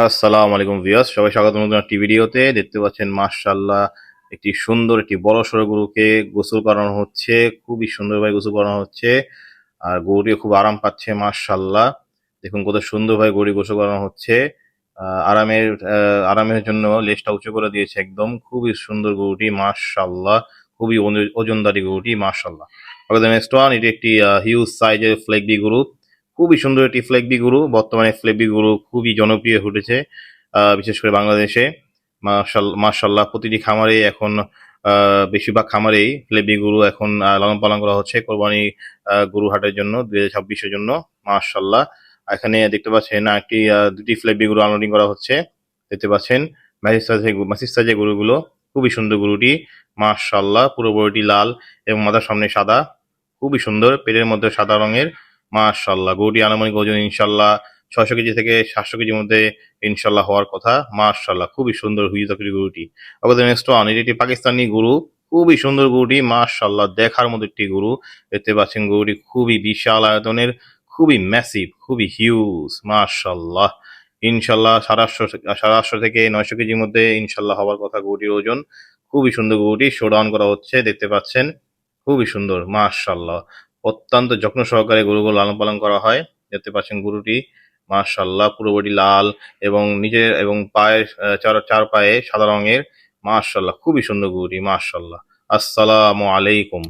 আসসালামু আলাইকুম ভিউয়ার্স, সবাই স্বাগত নতুন একটি ভিডিওতে। দেখতে পাচ্ছেন মাশাআল্লাহ একটি সুন্দর একটি বড়সড় গরুকে গোসল করানো হচ্ছে। খুবই সুন্দরভাবে গোসল করানো হচ্ছে। আর গরুটি খুব আরাম পাচ্ছে মাশাআল্লাহ। দেখুন কত সুন্দরভাবে গরু গোসল করানো হচ্ছে। আরামের জন্য লেজটা উঁচু করে দিয়েছে একদম। খুবই সুন্দর গরুটি মাশাআল্লাহ। খুবই ওজনদারি গরুটি মাশাআল্লাহ। ওকে, নেক্সট ওয়ান, এটি একটি হিউজ সাইজের ফ্লেগবি গরু। খুবই সুন্দর একটি ফ্লেগবি গরু। বর্তমানে ফ্লেগবি গরু খুবই জনপ্রিয় হয়ে উঠেছে, বিশেষ করে বাংলাদেশে। মাশাল্লাহ প্রতিটি খামারে এখন বেশিরভাগ খামারেই ফ্লেগবি গরু এখন লালন পালন করা হচ্ছে কোরবানি গরু হাটের জন্য 2026-এর জন্য। মাশাল্লাহ, এখানে দেখতে পাচ্ছেন একটি দুটি ফ্লেগবি গরু আনলোডিং করা হচ্ছে। দেখতে পাচ্ছেন ম্যাসিস সাইজের গরুগুলো। খুবই সুন্দর গরুটি মাশাল্লাহ। পুরো বডিটি লাল এবং মাথার সামনে সাদা। খুবই সুন্দর, পেটের মধ্যে সাদা রঙের। মাশাআল্লাহ, গরুটি আনুমানিক ওজন ইনশাল্লাহ 600 কেজি থেকে 700 কেজির মধ্যে ইনশাল্লাহ হওয়ার কথা। মাশাআল্লাহ, খুবই সুন্দর হুইজ আকৃতির গরুটি। আমাদের নেক্সট ওয়ান, এটি একটি পাকিস্তানি গরু। খুবই সুন্দর গরুটি মাশাআল্লাহ, দেখার মতো একটি গরু। দেখতে পাচ্ছেন গরুটি খুবই বিশাল আয়তনের, খুবই ম্যাসিভ, খুবই হিউজ মাশাআল্লাহ। ইনশাল্লাহ 850 থেকে 900 কেজির মধ্যে ইনশাল্লাহ হওয়ার কথা গরুটির ওজন। খুবই সুন্দর গরুটি শোডাউন করা হচ্ছে, দেখতে পাচ্ছেন। খুবই সুন্দর মাশাআল্লাহ। অত্যন্ত যত্ন সহকারে গরুগুলো লালন পালন করা হয়। দেখতে পাচ্ছেন গরুটি মাশাআল্লাহ পুরো বডি লাল এবং নিজের এবং পায়ের চার পায়ে সাদা রঙের। মাশাআল্লাহ, খুবই সুন্দর গরুটি মাশাআল্লাহ। আসসালামু আলাইকুম।